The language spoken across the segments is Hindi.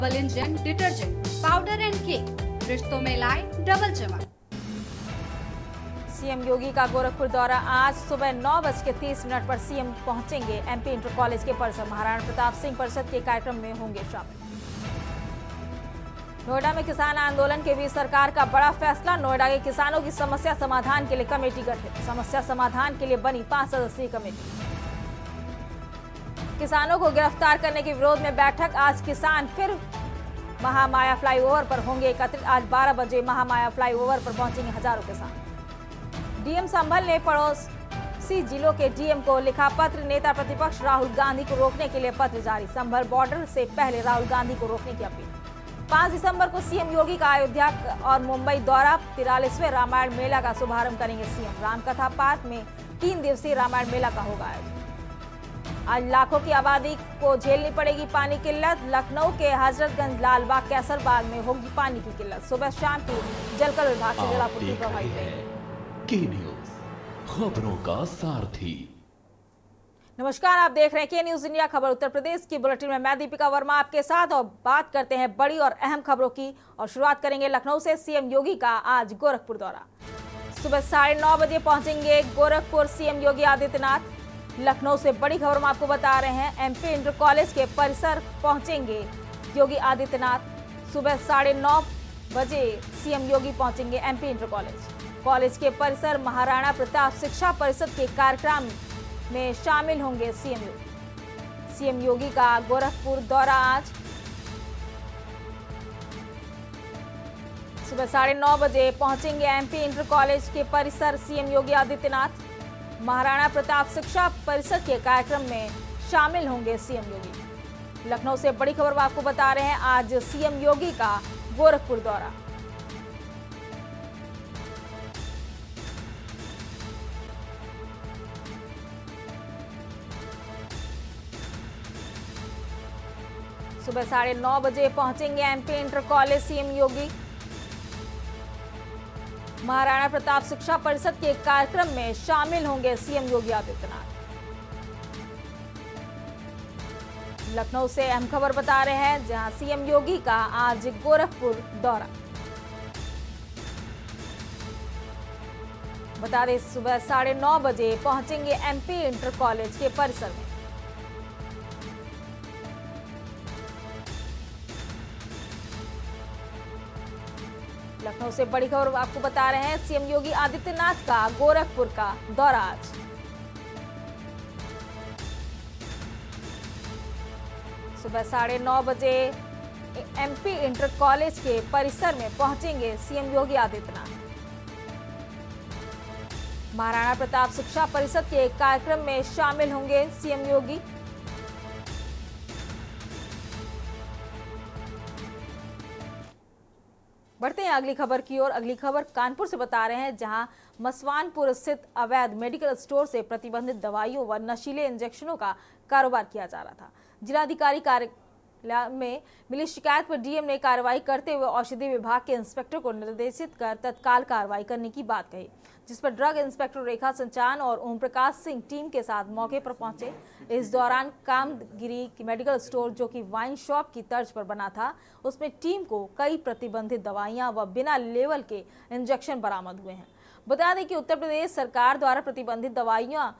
Double engine detergent powder and cake रिश्तों में लाए डबल चमक। सीएम योगी का गोरखपुर दौरा। आज सुबह 9:30 पर सीएम पहुंचेंगे एमपी इंटर कॉलेज के परिसर। महाराणा प्रताप सिंह परिषद के कार्यक्रम में होंगे शामिल। नोएडा में किसान आंदोलन के बीच सरकार का बड़ा फैसला। नोएडा के किसानों की समस्या समाधान के लिए कमेटी गठित। समस्या समाधान के लिए बनी 5 सदस्यीय कमेटी। किसानों को गिरफ्तार करने के विरोध में बैठक। आज किसान फिर महामाया फ्लाईओवर पर होंगे एकत्रित। आज 12 बजे महामाया फ्लाईओवर पर पहुंचेंगे हजारों किसान। डीएम संभल ने पड़ोसी जिलों के डीएम को लिखा पत्र। नेता प्रतिपक्ष राहुल गांधी को रोकने के लिए पत्र जारी। संभल बॉर्डर से पहले राहुल गांधी को रोकने की अपील। 5 दिसंबर को सीएम योगी का अयोध्या और मुंबई दौरा। 43वें रामायण मेला का शुभारंभ करेंगे सीएम। रामकथा पार्क में 3 दिवसीय रामायण मेला का होगा आयोजन। आज लाखों की आबादी को झेलनी पड़ेगी पानी की किल्लत। लखनऊ के हजरतगंज, लालबाग, कैसरबाग में होगी पानी की किल्लत। सुबह शाम की जलकर विभाग से जलापूर्ति प्रभावित रहेगी। के न्यूज, खबरों का सारथी। नमस्कार, आप देख रहे हैं के न्यूज इंडिया खबर उत्तर प्रदेश की बुलेटिन में मैं दीपिका वर्मा आपके साथ। और बात करते हैं बड़ी और अहम खबरों की और शुरुआत करेंगे लखनऊ से। सीएम योगी का आज गोरखपुर दौरा। सुबह 9:30 बजे पहुंचेंगे गोरखपुर सीएम योगी आदित्यनाथ। लखनऊ से बड़ी खबर हम आपको बता रहे हैं। एमपी इंटर कॉलेज के परिसर पहुंचेंगे योगी आदित्यनाथ। सुबह 9:30 बजे सीएम योगी पहुंचेंगे एमपी इंटर कॉलेज के परिसर। महाराणा प्रताप शिक्षा परिषद के कार्यक्रम में शामिल होंगे सीएम योगी। सीएम योगी का गोरखपुर दौरा। आज सुबह 9:30 बजे पहुंचेंगे एमपी इंटर कॉलेज के परिसर सीएम योगी आदित्यनाथ। महाराणा प्रताप शिक्षा परिषद के कार्यक्रम में शामिल होंगे सीएम योगी। लखनऊ से बड़ी खबर आपको बता रहे हैं। आज सीएम योगी का गोरखपुर दौरा। सुबह 9:30 बजे पहुंचेंगे एमपी इंटर कॉलेज सीएम योगी। महाराणा प्रताप शिक्षा परिषद के कार्यक्रम में शामिल होंगे सीएम योगी आदित्यनाथ। लखनऊ से अहम खबर बता रहे हैं, जहां सीएम योगी का आज गोरखपुर दौरा। बता दें, सुबह 9:30 बजे पहुंचेंगे एमपी इंटर कॉलेज के परिसर में। लखनऊ से बड़ी खबर आपको बता रहे हैं। सीएम योगी आदित्यनाथ का गोरखपुर का दौरा आज। सुबह 9:30 बजे एमपी इंटर कॉलेज के परिसर में पहुंचेंगे सीएम योगी आदित्यनाथ। महाराणा प्रताप शिक्षा परिषद के कार्यक्रम में शामिल होंगे सीएम योगी। बढ़ते हैं अगली खबर की ओर। अगली खबर कानपुर से बता रहे हैं, जहां मसवानपुर स्थित अवैध मेडिकल स्टोर से प्रतिबंधित दवाइयों व नशीले इंजेक्शनों का कारोबार किया जा रहा था। जिलाधिकारी कार्यालय में मिली शिकायत पर डीएम ने कार्रवाई करते हुए औषधि विभाग के इंस्पेक्टर को निर्देशित कर तत्काल कार्रवाई करने की बात कही, जिस पर ड्रग इंस्पेक्टर रेखा संचान और ओम प्रकाश सिंह टीम के साथ मौके पर पहुंचे। इस दौरान कामगिरी मेडिकल स्टोर, जो कि वाइन शॉप की तर्ज पर बना था, उसमें टीम को कई प्रतिबंधित दवाइयां व बिना लेवल के इंजेक्शन बरामद हुए हैं। बता दें कि उत्तर प्रदेश सरकार द्वारा प्रतिबंधित दवाइयां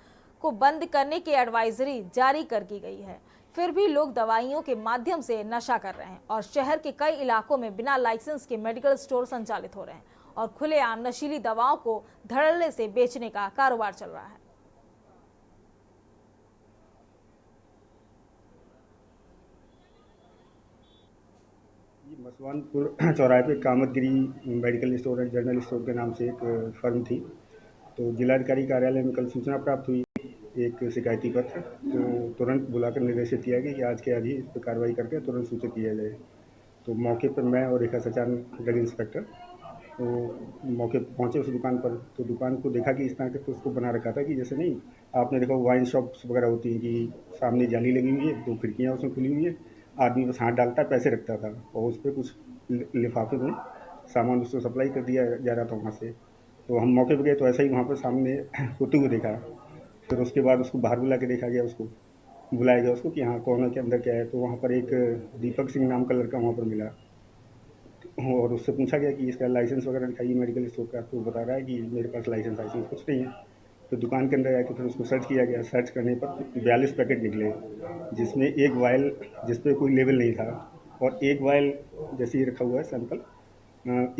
को बंद करने की एडवाइजरी जारी कर दी गई है, फिर भी लोग दवाइयों के माध्यम से नशा कर रहे हैं और शहर के कई इलाकों में बिना लाइसेंस के मेडिकल स्टोर संचालित हो रहे हैं और खुलेआम नशीली दवाओं को धड़ल्ले से बेचने का कारोबार चल रहा है। मसवानपुर चौराहे पे Kamadgiri medical store and general store के नाम से एक फर्म थी। तो जिलाधिकारी कार्यालय में कल सूचना प्राप्त हुई एक शिकायती पत्र, तो तुरंत बुलाकर निर्देशित किया गया कि आज के आज ही इस पर कार्रवाई करके तुरंत सूचित किया जाए। तो मौके पर मैं और रेखा सचान ड्रग इंस्पेक्टर तो मौके पर पहुँचे उस दुकान पर। तो दुकान को देखा कि इस तरह के तो उसको बना रखा था कि जैसे नहीं, आपने देखा वाइन शॉप्स वगैरह होती हैं कि सामने जाली लगी हुई है, 2 खिड़कियाँ उसमें खुली हुई है, आदमी बस हाथ डालता है, पैसे रखता था और उस पर कुछ लिफाफे में सामान उसको सप्लाई कर दिया जा रहा था वहाँ से। तो हम मौके पर गए तो ऐसा ही वहाँ पर सामने होते हुए देखा। फिर उसके बाद उसको बाहर बुला के देखा गया उसको, बुलाया गया उसको कि हाँ कॉर्नर के अंदर क्या है। तो वहाँ पर एक दीपक सिंह नाम का लड़का वहाँ पर मिला और उससे पूछा गया कि इसका लाइसेंस वगैरह दिखाइए मेडिकल स्टोर का। तो बता रहा है कि मेरे पास लाइसेंस कुछ नहीं है। तो दुकान के अंदर आके फिर उसको सर्च किया गया। सर्च करने पर 42 पैकेट निकले, जिसमें एक वायल जिस पे कोई लेबल नहीं था और एक वायल जैसे ही रखा हुआ है सैंपल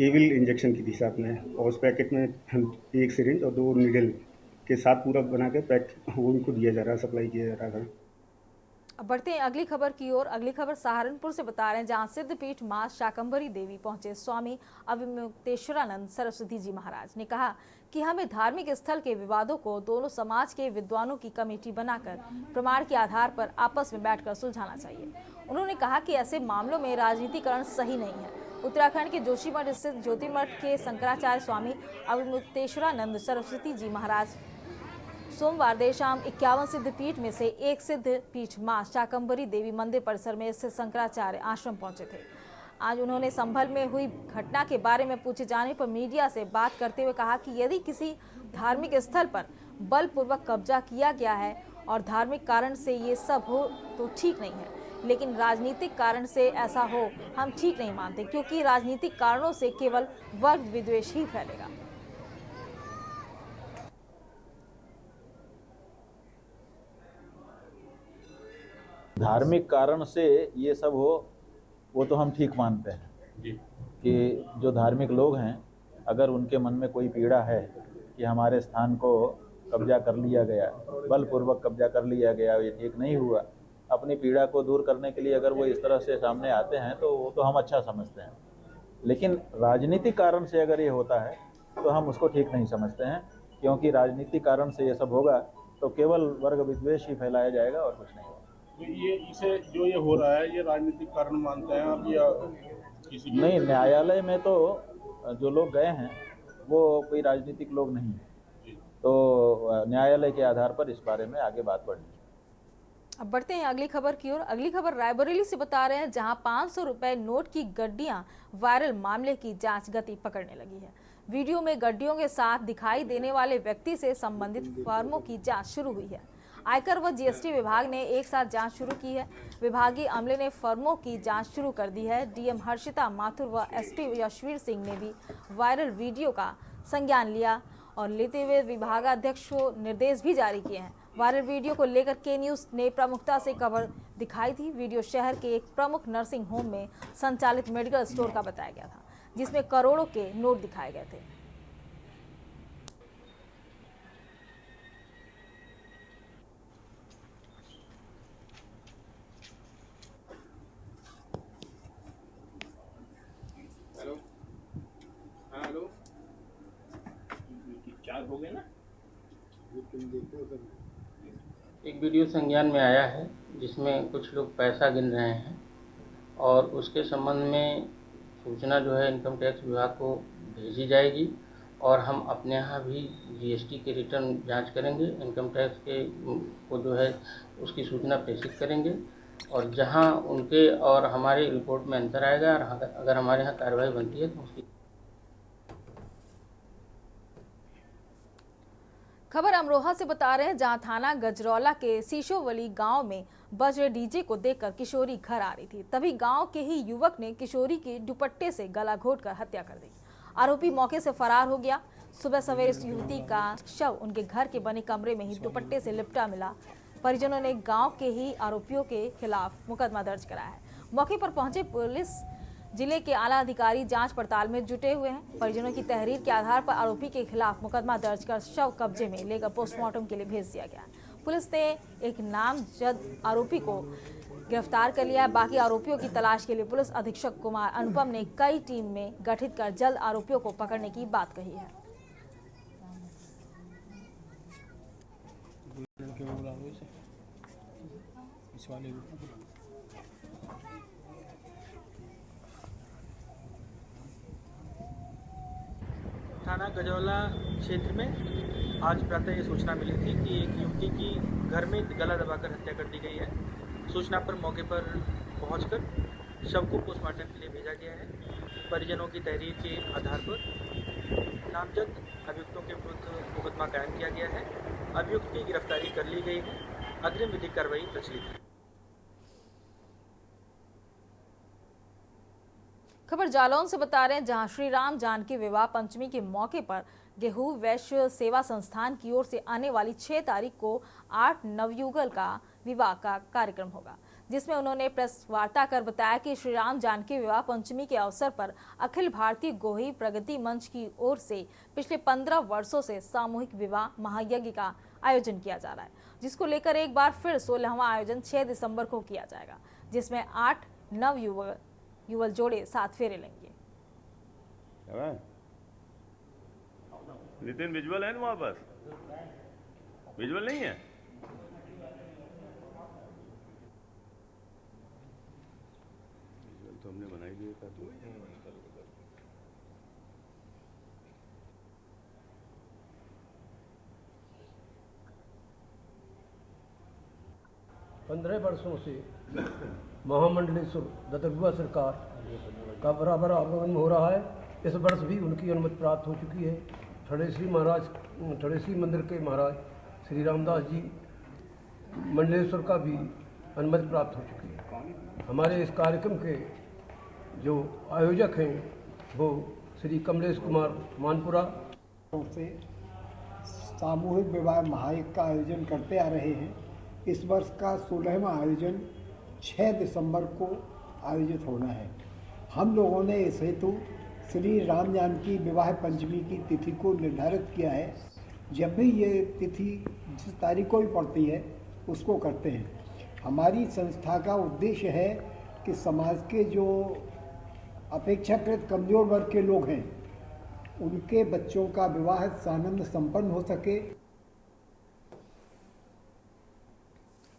एविल इंजेक्शन की थी साथ में। और उस पैकेट में एक सिरिंज और 2 नीडल के साथ पूरा बना के पैक वो उनको दिया जा रहा, सप्लाई किया जा रहा था। अब बढ़ते हैं अगली खबर की ओर। अगली खबर सहारनपुर से बता रहे हैं, जहां सिद्धपीठ मां शाकंभरी देवी पहुंचे स्वामी अविमुक्तेश्वरानंद सरस्वती जी महाराज ने कहा कि हमें धार्मिक स्थल के विवादों को दोनों समाज के विद्वानों की कमेटी बनाकर प्रमाण के आधार पर आपस में बैठकर सुलझाना चाहिए। उन्होंने कहा कि ऐसे मामलों में राजनीतिकरण सही नहीं है। उत्तराखंड के जोशीमठ स्थित ज्योतिर्मठ के शंकराचार्य स्वामी अविमुक्तेश्वरानंद सरस्वती जी महाराज सोमवार देर शाम 51 सिद्धपीठ में से एक सिद्धपीठ मां शाकंभरी देवी मंदिर परिसर में स्थित शंकराचार्य आश्रम पहुंचे थे। आज उन्होंने संभल में हुई घटना के बारे में पूछे जाने पर मीडिया से बात करते हुए कहा कि यदि किसी धार्मिक स्थल पर बलपूर्वक कब्जा किया गया है और धार्मिक कारण से ये सब हो तो ठीक नहीं है, लेकिन राजनीतिक कारण से ऐसा हो हम ठीक नहीं मानते, क्योंकि राजनीतिक कारणों से केवल वर्ग विद्वेष ही फैलेगा। धार्मिक कारण से ये सब हो वो तो हम ठीक मानते हैं कि जो धार्मिक लोग हैं अगर उनके मन में कोई पीड़ा है कि हमारे स्थान को कब्जा कर लिया गया, बलपूर्वक कब्जा कर लिया गया, ये ठीक नहीं हुआ, अपनी पीड़ा को दूर करने के लिए अगर वो इस तरह से सामने आते हैं तो वो तो हम अच्छा समझते हैं। लेकिन राजनीतिक कारण से अगर ये होता है तो हम उसको ठीक नहीं समझते हैं, क्योंकि राजनीतिक कारण से ये सब होगा तो केवल वर्ग विद्वेष ही फैलाया जाएगा और कुछ नहीं होगा। तो ये इसे जो ये हो रहा है ये राजनीतिक कारण मानते हैं आप या किसी नहीं, न्यायालय में तो जो लोग गए हैं वो कोई राजनीतिक लोग नहीं है, तो न्यायालय के आधार पर इस बारे में आगे बात बढ़ी। अब बढ़ते हैं अगली खबर की ओर। अगली खबर रायबरेली से बता रहे हैं, जहां 500 रुपए नोट की गड्डियां वायरल मामले की जांच गति पकड़ने लगी है। वीडियो में गड्डियों के साथ दिखाई देने वाले व्यक्ति से संबंधित फर्मों की जांच शुरू हुई है। आयकर व जीएसटी विभाग ने एक साथ जांच शुरू की है। विभागीय अमले ने फर्मों की जांच शुरू कर दी है। डीएम हर्षिता माथुर व एसपी यशवीर सिंह ने भी वायरल वीडियो का संज्ञान लिया और लेते हुए विभागाध्यक्ष को निर्देश भी जारी किए हैं। वायरल वीडियो को लेकर के न्यूज ने प्रमुखता से खबर दिखाई थी। वीडियो शहर के एक प्रमुख नर्सिंग होम में संचालित मेडिकल स्टोर का बताया गया था, जिसमें करोड़ों के नोट दिखाए गए थे। हेलो, हाँ हेलो, 4 हो गए ना। एक वीडियो संज्ञान में आया है जिसमें कुछ लोग पैसा गिन रहे हैं और उसके संबंध में सूचना जो है इनकम टैक्स विभाग को भेजी जाएगी और हम अपने यहाँ भी जीएसटी के रिटर्न जांच करेंगे। इनकम टैक्स के को जो है उसकी सूचना प्रेषित करेंगे और जहाँ उनके और हमारे रिपोर्ट में अंतर आएगा और अगर हमारे यहाँ कार्रवाई बनती है तो उसकी। खबर अमरोहा से बता रहे हैं, जहां थाना गजरौला के सीशोवली गांव में बज रहे डीजे को देखकर किशोरी घर आ रही थी। तभी गांव के ही युवक ने किशोरी के दुपट्टे से गला घोंटकर हत्या कर दी। आरोपी मौके से फरार हो गया। सुबह सवेरे इस युवती का शव उनके घर के बने कमरे में ही दुपट्टे से लिपटा मिला। परिजनों ने गाँव के ही आरोपियों के खिलाफ मुकदमा दर्ज कराया है। मौके पर पहुंचे पुलिस जिले के आला अधिकारी जांच पड़ताल में जुटे हुए हैं। परिजनों की तहरीर के आधार पर आरोपी के खिलाफ मुकदमा दर्ज कर शव कब्जे में लेकर पोस्टमार्टम के लिए भेज दिया गया। पुलिस ने एक नामजद आरोपी को गिरफ्तार कर लिया है। बाकी आरोपियों की तलाश के लिए पुलिस अधीक्षक कुमार अनुपम ने कई टीम में गठित कर जल्द आरोपियों को पकड़ने की बात कही है। थाना गजौला क्षेत्र में आज प्रातः ये सूचना मिली थी कि एक युवती की घर में गला दबाकर हत्या कर दी गई है। सूचना पर मौके पर पहुंचकर शव को पोस्टमार्टम के लिए भेजा गया है। परिजनों की तहरीर के आधार पर नामजद अभियुक्तों के विरुद्ध मुकदमा कायम किया गया है। अभियुक्त की गिरफ्तारी कर ली गई है अग्रिम विधिक कार्रवाई प्रचलित है। खबर जालौन से बता रहे हैं, जहां श्री राम जानकी विवाह पंचमी के मौके पर गेहूं वैश्य सेवा संस्थान की ओर से आने वाली 6 तारीख को 8 नवयुगल का विवाह का कार्यक्रम होगा, जिसमें उन्होंने प्रेस वार्ता कर बताया कि श्री राम जानकी विवाह पंचमी के अवसर पर अखिल भारतीय गोही प्रगति मंच की ओर से पिछले 15 वर्षों से सामूहिक विवाह महायज्ञ का आयोजन किया जा रहा है, जिसको लेकर एक बार फिर 16वां आयोजन 6 दिसंबर को किया जाएगा, जिसमें 8 नवयुवल जोड़े 7 फेरे लेंगे। नितिन विजुअल है वहां पर? विजुअल नहीं है? विजुअल तो हमने बनाई दिया था। 15 वर्षों से महामंडलेश्वर दत्तगुआ सरकार का बराबर आगमन हो रहा है। इस वर्ष भी उनकी अनुमति प्राप्त हो चुकी है। ठड़ेश्वरी मंदिर के महाराज श्री रामदास जी मंडलेश्वर का भी अनुमति प्राप्त हो चुकी है। हमारे इस कार्यक्रम के जो आयोजक हैं वो श्री कमलेश कुमार मानपुरा से सामूहिक विवाह महायज्ञ का आयोजन करते आ रहे हैं। इस वर्ष का 16वां आयोजन 6 दिसंबर को आयोजित होना है। हम लोगों ने इस हेतु श्री राम जानकी विवाह पंचमी की तिथि को निर्धारित किया है। जब भी ये तिथि जिस तारीख को भी पड़ती है उसको करते हैं। हमारी संस्था का उद्देश्य है कि समाज के जो अपेक्षाकृत कमजोर वर्ग के लोग हैं उनके बच्चों का विवाह सानंद संपन्न हो सके।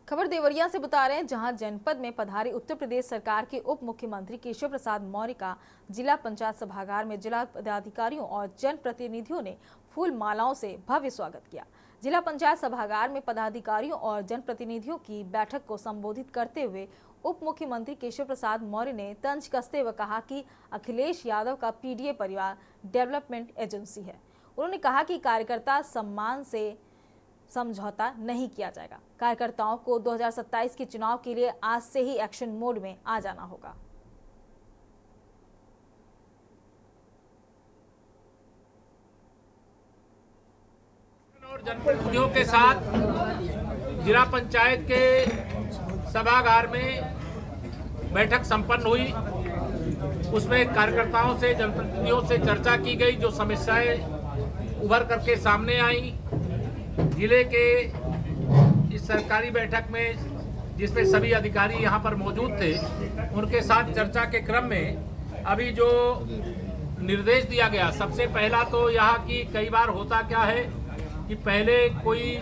खबर देवरिया से बता रहे हैं, जहां जनपद में पधारी उत्तर प्रदेश सरकार के उप मुख्यमंत्री केशव प्रसाद मौर्य का जिला पंचायत सभागार में जिला पदाधिकारियों और जनप्रतिनिधियों ने फूल मालाओं से भव्य स्वागत किया। जिला पंचायत सभागार में पदाधिकारियों और जनप्रतिनिधियों की बैठक को संबोधित करते हुए उप मुख्यमंत्री केशव प्रसाद मौर्य ने तंज कसते हुए कहा कि अखिलेश यादव का पीडीए परिवार डेवलपमेंट एजेंसी है। उन्होंने कहा कि कार्यकर्ता सम्मान से समझौता नहीं किया जाएगा। कार्यकर्ताओं को 2027 के चुनाव के लिए आज से ही एक्शन मोड में आ जाना होगा। और जनप्रतिनिधियों के साथ जिला पंचायत के सभागार में बैठक संपन्न हुई। उसमें कार्यकर्ताओं से जनप्रतिनिधियों से चर्चा की गई। जो समस्याएं उभर करके सामने आई, जिले के इस सरकारी बैठक में जिसमें सभी अधिकारी यहां पर मौजूद थे, उनके साथ चर्चा के क्रम में अभी जो निर्देश दिया गया, सबसे पहला तो यहाँ की कई बार होता क्या है कि पहले कोई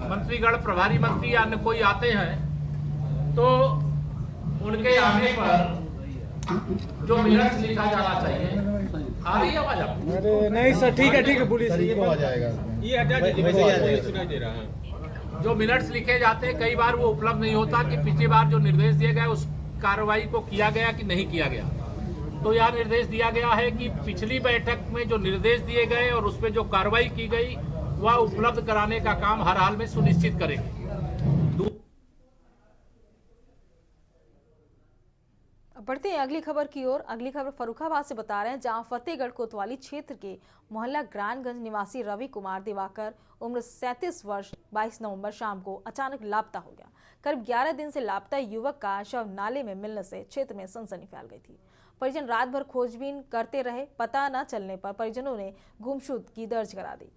मंत्रीगण, प्रभारी मंत्री या अन्य कोई आते हैं तो उनके आने पर जो मिनट्स लिखा जाना चाहिए। आ रही है आवाज आपको? अरे नहीं सर, ठीक है पुलिस आ जाएगा। ये हटा दीजिए, सुनाई दे रहा है। जो मिनट्स लिखे जाते हैं कई बार वो उपलब्ध नहीं होता कि पिछली बार जो निर्देश दिए गए उस कार्रवाई को किया गया कि नहीं किया गया। तो यह निर्देश दिया गया है कि पिछली बैठक में जो निर्देश दिए गए और उसमें जो कार्रवाई की गई वह उपलब्ध कराने का काम हर हाल में सुनिश्चित करेंगे। बढ़ते हैं अगली खबर की ओर। अगली खबर फर्रुखाबाद से बता रहे हैं, जहां फतेहगढ़ कोतवाली क्षेत्र के मोहल्ला ग्रानगंज निवासी रवि कुमार दिवाकर उम्र 37 वर्ष 22 नवंबर शाम को अचानक लापता हो गया। करीब 11 दिन से लापता युवक का शव नाले में मिलने से क्षेत्र में सनसनी फैल गई थी। परिजन रात भर खोजबीन करते रहे। पता न चलने पर परिजनों ने गुमशुदगी दर्ज करा दी।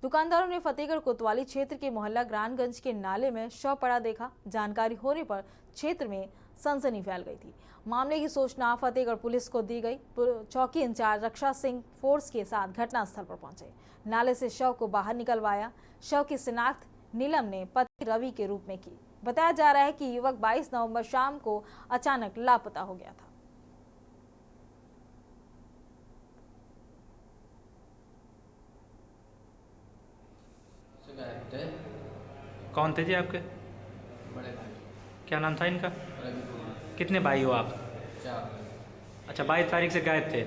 दुकानदारों ने फतेहगढ़ कोतवाली क्षेत्र के मोहल्ला ग्रानगंज के नाले में शव पड़ा देखा। जानकारी होने पर क्षेत्र में सनसनी फैल गई थी। मामले की सूचना फतेहगढ़ पुलिस को दी गई। चौकी इंचार्ज रक्षा सिंह फोर्स के साथ घटनास्थल पर पहुंचे। नाले से शव को बाहर निकलवाया। शव की शिनाख्त नीलम ने पति रवि के रूप में की। बताया जा रहा है कि युवक 22 नवंबर शाम को अचानक लापता हो गया था। कौन थे जी आपके? बड़े भाई। क्या नाम था इनका? रवि कुमार। कितने भाई हो आप? 4। अच्छा, 22 तारीख से गायब थे।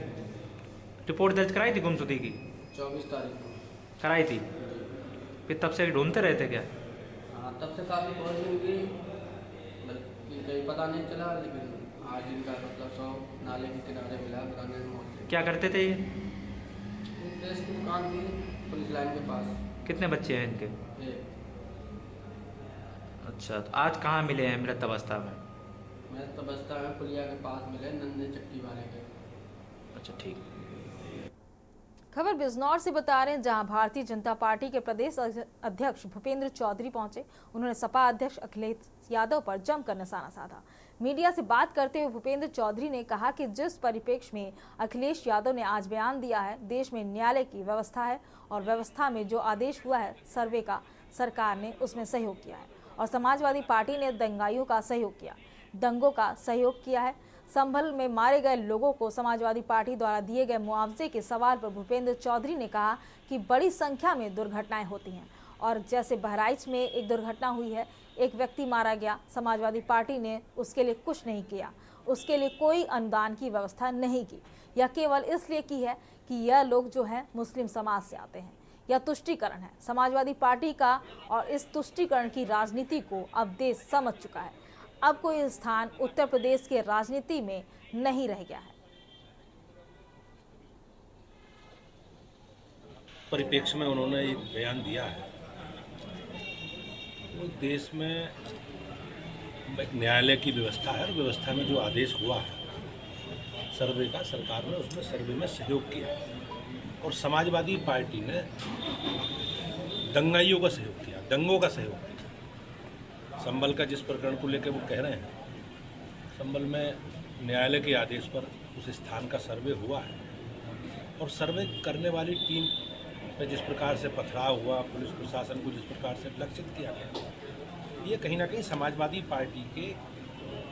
रिपोर्ट दर्ज कराई थी गुमशुदगी की? 24 तारीख को कराई थी। फिर तब से ढूंढते रहे थे क्या? हाँ, तब से काफ़ी प्रॉब्लम हुई, कहीं पता नहीं चला, लेकिन आज इनका मतलब सब नाले के किनारे मिला ग्रामीण मोहल्ले। क्या करते थे ये? प्रेस की दुकान थी पुलिस लाइन के पास। कितने बच्चे हैं इनके? अच्छा, तो आज कहाँ मिले हैं मृत अवस्था में? मृत अवस्था में पुलिया के पास मिले, नंदे चट्टी वाले के। अच्छा, ठीक। खबर बिजनौर से बता रहे हैं, जहां भारतीय जनता पार्टी के प्रदेश अध्यक्ष भूपेंद्र चौधरी पहुंचे। उन्होंने सपा अध्यक्ष अखिलेश यादव पर जमकर निशाना साधा। मीडिया से बात करते हुए भूपेंद्र चौधरी ने कहा कि जिस परिप्रेक्ष्य में अखिलेश यादव ने आज बयान दिया है, देश में न्यायालय की व्यवस्था है और व्यवस्था में जो आदेश हुआ है सर्वे का, सरकार ने उसमें सहयोग किया है और समाजवादी पार्टी ने दंगाइयों का सहयोग किया, दंगों का सहयोग किया है। संभल में मारे गए लोगों को समाजवादी पार्टी द्वारा दिए गए मुआवजे के सवाल पर भूपेंद्र चौधरी ने कहा कि बड़ी संख्या में दुर्घटनाएं होती हैं और जैसे बहराइच में एक दुर्घटना हुई है, एक व्यक्ति मारा गया, समाजवादी पार्टी ने उसके लिए कुछ नहीं किया, उसके लिए कोई अनुदान की व्यवस्था नहीं की। यह केवल इसलिए की है कि यह लोग जो हैं मुस्लिम समाज से आते हैं। यह तुष्टीकरण है समाजवादी पार्टी का और इस तुष्टीकरण की राजनीति को अब देश समझ चुका है। अब कोई स्थान उत्तर प्रदेश के राजनीति में नहीं रह गया है। परिप्रेक्ष्य में उन्होंने एक बयान दिया है, वो देश में एक न्यायालय की व्यवस्था है और व्यवस्था में जो आदेश हुआ है सर्वे का, सरकार ने उसमें सर्वे में सहयोग किया और समाजवादी पार्टी ने दंगाइयों का सहयोग किया, दंगों का सहयोग किया। संभल का जिस प्रकरण को लेकर वो कह रहे हैं, संभल में न्यायालय के आदेश पर उस स्थान का सर्वे हुआ है और सर्वे करने वाली टीम पे जिस प्रकार से पथराव हुआ, पुलिस प्रशासन को जिस प्रकार से लक्षित किया गया, ये कहीं ना कहीं समाजवादी पार्टी के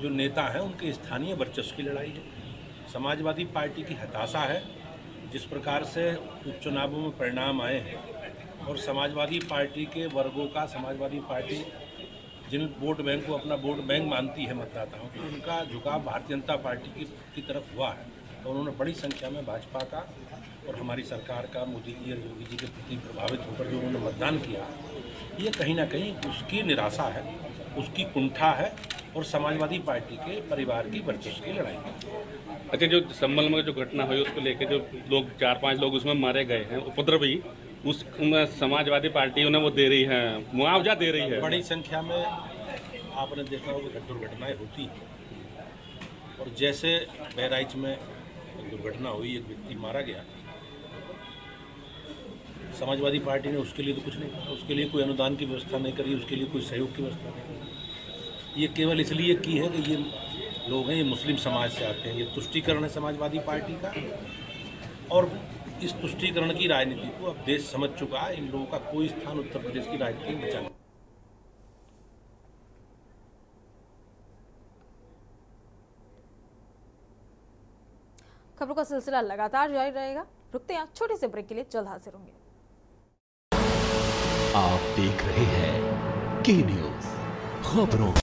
जो नेता हैं उनके स्थानीय वर्चस्व की लड़ाई है। समाजवादी पार्टी की हताशा है जिस प्रकार से उपचुनावों में परिणाम आए हैं और समाजवादी पार्टी के वर्गों का, समाजवादी पार्टी जिन वोट बैंक को अपना वोट बैंक मानती है मतदाताओं को, उनका झुकाव भारतीय जनता पार्टी की तरफ हुआ है। तो उन्होंने बड़ी संख्या में भाजपा का और हमारी सरकार का, मोदी जी और योगी जी के प्रति प्रभावित होकर जो उन्होंने मतदान किया, ये कहीं ना कहीं उसकी निराशा है, उसकी कुंठा है और समाजवादी पार्टी के परिवार की वर्चस्व की लड़ाई है। अच्छा, जो संभल में जो घटना हुई उसको लेकर जो लोग 4-5 लोग उसमें मारे गए हैं, उपद्रवी, उसमें समाजवादी पार्टी उन्हें वो दे रही है, मुआवजा दे रही है। बड़ी संख्या में आपने देखा होगा दुर्घटनाएं होती हैं और जैसे बहराइच में एक दुर्घटना हुई, एक व्यक्ति मारा गया, समाजवादी पार्टी ने उसके लिए तो कुछ नहीं करा, उसके लिए कोई अनुदान की व्यवस्था नहीं करी, उसके लिए कोई सहयोग की व्यवस्था नहीं करी। ये केवल इसलिए की है कि ये लोग हैं, ये मुस्लिम समाज से आते हैं। ये तुष्टीकरण है समाजवादी पार्टी का और इस तुष्टीकरण की राजनीति को अब देश समझ चुका है। इन लोगों का कोई स्थान उत्तर प्रदेश की राजनीति में बचा नहीं। खबरों का सिलसिला लगातार जारी रहेगा। रुकते हैं छोटे से ब्रेक के लिए, जल्द हाजिर होंगे। आप देख रहे हैं के न्यूज खबरों।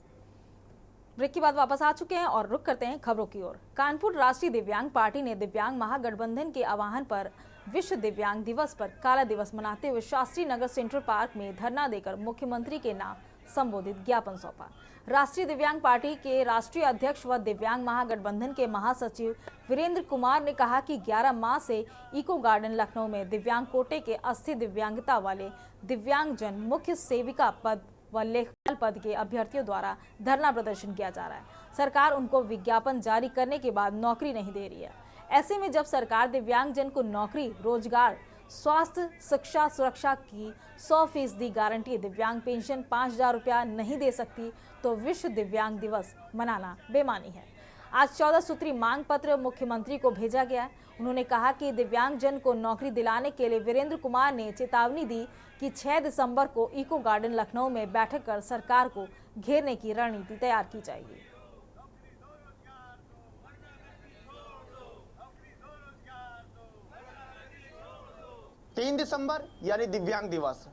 ब्रेक के बाद वापस आ चुके हैं और रुक करते हैं खबरों की ओर। कानपुर राष्ट्रीय दिव्यांग पार्टी ने दिव्यांग महागठबंधन के आह्वान पर विश्व दिव्यांग दिवस पर काला दिवस मनाते हुए शास्त्री नगर सेंट्रल पार्क में धरना देकर मुख्यमंत्री के नाम संबोधित ज्ञापन सौंपा। राष्ट्रीय दिव्यांग पार्टी के राष्ट्रीय अध्यक्ष व दिव्यांग महागठबंधन के महासचिव वीरेंद्र कुमार ने कहा कि 11 माह से इको गार्डन लखनऊ में दिव्यांग कोटे के 80 दिव्यांगता वाले दिव्यांगजन मुख्य सेविका पद व लेखपाल पद के अभ्यर्थियों द्वारा धरना प्रदर्शन किया जा रहा है। सरकार उनको विज्ञापन जारी करने के बाद नौकरी नहीं दे रही है। ऐसे में जब सरकार दिव्यांगजन को नौकरी, रोजगार, स्वास्थ्य, शिक्षा, सुरक्षा की 100% गारंटी, दिव्यांग पेंशन 5,000 रुपया नहीं दे सकती, तो विश्व दिव्यांग दिवस मनाना बेमानी है। आज 14 सूत्री मांग पत्र मुख्यमंत्री को भेजा गया है। उन्होंने कहा कि दिव्यांगजन को नौकरी दिलाने के लिए वीरेंद्र कुमार ने चेतावनी दी कि 6 दिसंबर को इको गार्डन लखनऊ में बैठक कर सरकार को घेरने की रणनीति तैयार की जाएगी। 3 दिसंबर यानी दिव्यांग दिवस।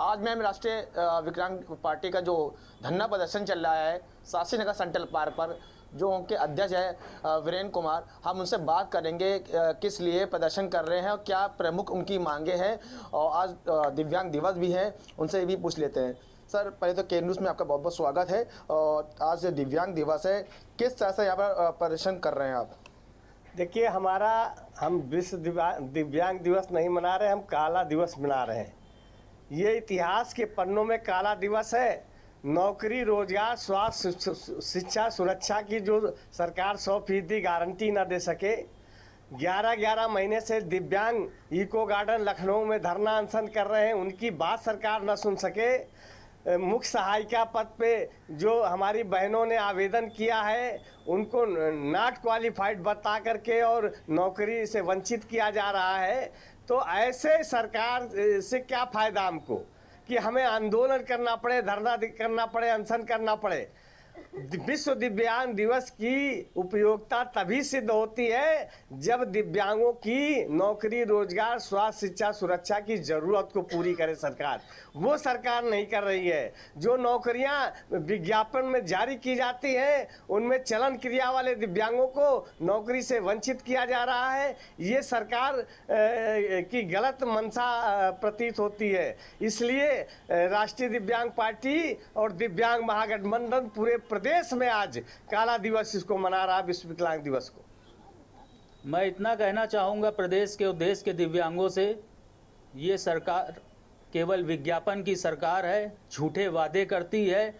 आज मैम राष्ट्रीय विकलांग पार्टी का जो धरना प्रदर्शन चल रहा है शास्त्री नगर सेंट्रल पार्क पर, जो उनके अध्यक्ष है वीरेंद्र कुमार, हम उनसे बात करेंगे किस लिए प्रदर्शन कर रहे हैं और क्या प्रमुख उनकी मांगे हैं, और आज दिव्यांग दिवस भी है, उनसे भी पूछ लेते हैं। सर पहले तो के न्यूज़ में आपका बहुत बहुत स्वागत है। और आज दिव्यांग दिवस है, किस तरह से यहाँ पर प्रदर्शन कर रहे हैं आप? देखिए, हम विश्व दिव्यांग दिवस नहीं मना रहे, हम काला दिवस मना रहे हैं। ये इतिहास के पन्नों में काला दिवस है। नौकरी, रोजगार, स्वास्थ्य, शिक्षा, सुरक्षा की जो सरकार 100% गारंटी ना दे सके, 11 महीने से दिव्यांग इको गार्डन लखनऊ में धरना अनशन कर रहे हैं, उनकी बात सरकार न सुन सके। मुख्य सहायिका पद पे जो हमारी बहनों ने आवेदन किया है उनको नॉट क्वालिफाइड बता करके और नौकरी से वंचित किया जा रहा है। तो ऐसे सरकार से क्या फ़ायदा हमको कि हमें आंदोलन करना पड़े, धरना करना पड़े, अनशन करना पड़े। विश्व दिव्यांग दिवस की उपयोगिता तभी सिद्ध होती है जब दिव्यांगों की नौकरी, रोजगार, स्वास्थ्य, शिक्षा, सुरक्षा की ज़रूरत को पूरी करे सरकार। वो सरकार नहीं कर रही है। जो नौकरियां विज्ञापन में जारी की जाती हैं उनमें चलन क्रिया वाले दिव्यांगों को नौकरी से वंचित किया जा रहा है। ये सरकार की गलत मंशा प्रतीत होती है। इसलिए राष्ट्रीय दिव्यांग पार्टी और दिव्यांग महागठबंधन पूरे प्रदेश में आज काला दिवस इसको मना रहा, विश्व विकलांग दिवस को। मैं इतना कहना चाहूँगा प्रदेश के और देश के दिव्यांगों से, ये सरकार केवल विज्ञापन की सरकार है, झूठे वादे करती है।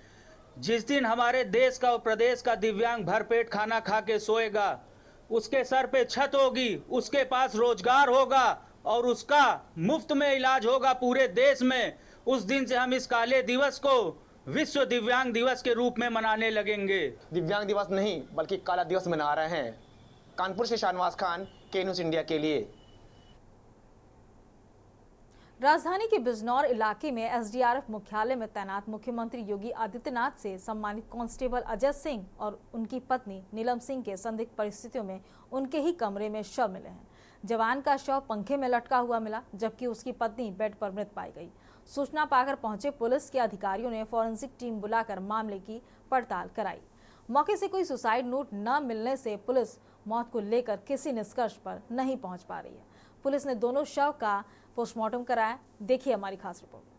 जिस दिन हमारे देश का और प्रदेश का दिव्यांग भरपेट खाना खा के सोएगा, उसके सर पे छत होगी, उसके पास रोजगार होगा और उसका मुफ्त में इलाज होगा पूरे देश में, उस दिन से हम इस काले दिवस को विश्व दिव्यांग दिवस के रूप में मनाने लगेंगे। दिव्यांग दिवस नहीं बल्कि काला दिवस मना रहे हैं। कानपुर से शाहनवाज खान, के न्यूज़ इंडिया के लिए। राजधानी के बिजनौर इलाके में एसडीआरएफ मुख्यालय में तैनात मुख्यमंत्री योगी आदित्यनाथ से सम्मानित कांस्टेबल अजय सिंह और उनकी पत्नी नीलम सिंह के संदिग्ध परिस्थितियों में उनके ही कमरे में शव मिले हैं। जवान का शव पंखे में लटका हुआ मिला, जबकि उसकी पत्नी बेड पर मृत पाई गई। सूचना पाकर पहुंचे पुलिस के अधिकारियों ने फॉरेंसिक टीम बुलाकर मामले की पड़ताल कराई। मौके से कोई सुसाइड नोट न मिलने से पुलिस मौत को लेकर किसी निष्कर्ष पर नहीं पहुंच पा रही है। पुलिस ने दोनों शव का पोस्टमार्टम कराया। देखिए हमारी खास रिपोर्ट।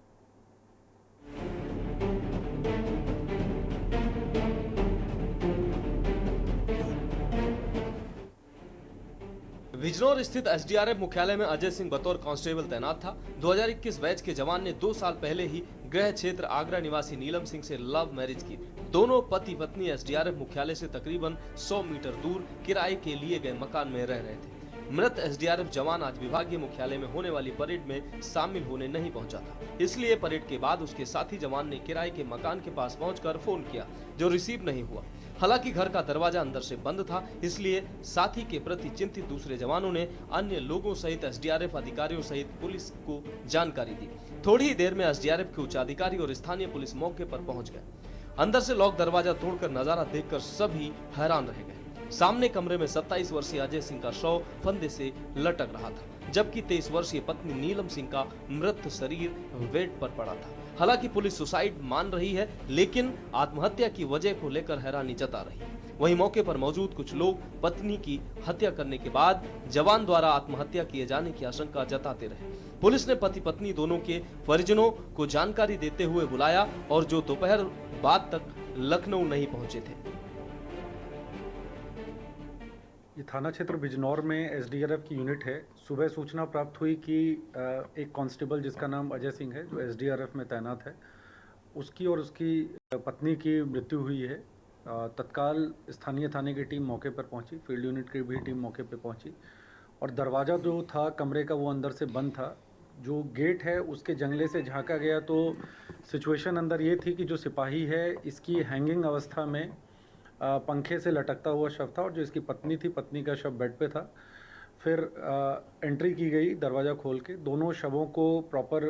बिजनौर स्थित एसडीआरएफ मुख्यालय में अजय सिंह बतौर कांस्टेबल तैनात था। 2021 बैच के जवान ने 2 साल पहले ही गृह क्षेत्र आगरा निवासी नीलम सिंह से लव मैरिज की। दोनों पति पत्नी एसडीआरएफ मुख्यालय से तकरीबन 100 मीटर दूर किराए के लिए गए मकान में रह रहे थे। मृत एसडीआरएफ जवान आज विभागीय मुख्यालय में होने वाली परेड में शामिल होने नहीं पहुंचा था, इसलिए परेड के बाद उसके साथी जवान ने किराए के मकान के पास पहुंचकर फोन किया, जो रिसीव नहीं हुआ। हालांकि घर का दरवाजा अंदर से बंद था, इसलिए साथी के प्रति चिंतित दूसरे जवानों ने अन्य लोगों सहित एसडीआरएफ अधिकारियों सहित पुलिस को जानकारी दी। थोड़ी ही देर में एसडीआरएफ के उच्च अधिकारी और स्थानीय पुलिस मौके पर पहुंच गए। अंदर से लॉक दरवाजा तोड़कर नजारा देखकर सभी हैरान रह गए। सामने कमरे में 27 वर्षीय अजय सिंह का शव फंदे से लटक रहा था, जबकि 23 वर्षीय पत्नी नीलम सिंह का मृत शरीर बेड पर पड़ा था। हालांकि पुलिस सुसाइड मान रही है, लेकिन आत्महत्या की वजह को लेकर हैरानी जता रही है। वहीं मौके पर मौजूद कुछ लोग पत्नी की हत्या करने के बाद जवान द्वारा आत्महत्या किए जाने की आशंका जताते रहे। पुलिस ने पति पत्नी दोनों के परिजनों को जानकारी देते हुए बुलाया और जो दोपहर बाद तक लखनऊ नहीं पहुंचे थे। ये थाना क्षेत्र बिजनौर में एसडीआरएफ की यूनिट है। सुबह सूचना प्राप्त हुई कि एक कांस्टेबल जिसका नाम अजय सिंह है, जो एसडीआरएफ में तैनात है, उसकी और उसकी पत्नी की मृत्यु हुई है। तत्काल स्थानीय थाने की टीम मौके पर पहुंची, फील्ड यूनिट की भी टीम मौके पर पहुंची और दरवाज़ा जो था कमरे का वो अंदर से बंद था। जो गेट है उसके जंगले से झांका गया तो सिचुएशन अंदर ये थी कि जो सिपाही है इसकी हैंगिंग अवस्था में पंखे से लटकता हुआ शव था और जो इसकी पत्नी थी, पत्नी का शव बेड पे था। फिर एंट्री की गई दरवाज़ा खोल के। दोनों शवों को प्रॉपर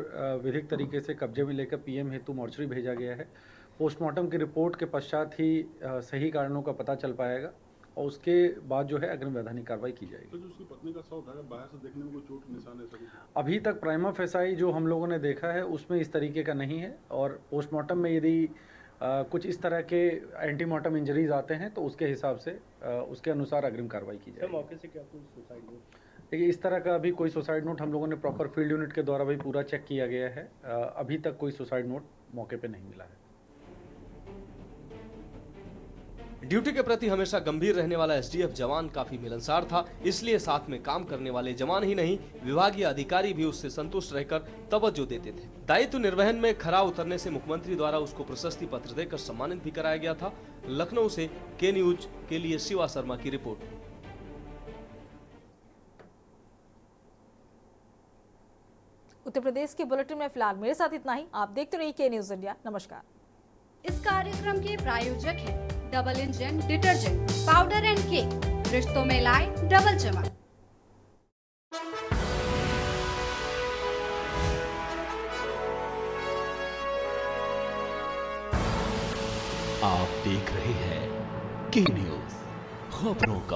विधिक तरीके से कब्जे में लेकर पीएम हेतु मोर्चरी भेजा गया है। पोस्टमार्टम की रिपोर्ट के पश्चात ही सही कारणों का पता चल पाएगा और उसके बाद जो है अग्रिम वैधानिक कार्रवाई की जाएगी। तो जो उसकी पत्नी का शव था, बाहर से देखने में कोई चोट निशान ऐसा कुछ? अभी तक प्राइमा फेसाई जो हम लोगों ने देखा है उसमें इस तरीके का नहीं है और पोस्टमार्टम में यदि कुछ इस तरह के एंटीमॉर्टम इंजरीज आते हैं तो उसके हिसाब से उसके अनुसार अग्रिम कार्रवाई की जाए। मौके से क्या कोई सुसाइड नोट? देखिए, इस तरह का अभी कोई सुसाइड नोट हम लोगों ने प्रॉपर फील्ड यूनिट के द्वारा भी पूरा चेक किया गया है। अभी तक कोई सुसाइड नोट मौके पे नहीं मिला है। ड्यूटी के प्रति हमेशा गंभीर रहने वाला एसडीएफ जवान काफी मिलनसार था, इसलिए साथ में काम करने वाले जवान ही नहीं, विभागीय अधिकारी भी उससे संतुष्ट रहकर तवज्जो देते थे। दायित्व निर्वहन में खरा उतरने से मुख्यमंत्री द्वारा उसको प्रशस्ति पत्र देकर सम्मानित भी कराया गया था। लखनऊ से के न्यूज के लिए शिवा शर्मा की रिपोर्ट। उत्तर प्रदेश के बुलेटिन में फिलहाल मेरे साथ इतना ही। आप देखते रहिए के न्यूज इंडिया। नमस्कार। इस कार्यक्रम के प्रायोजक हैं double engine detergent powder and cake, रिश्तों में लाए डबल चमक। आप देख रहे हैं के न्यूज, खबरों का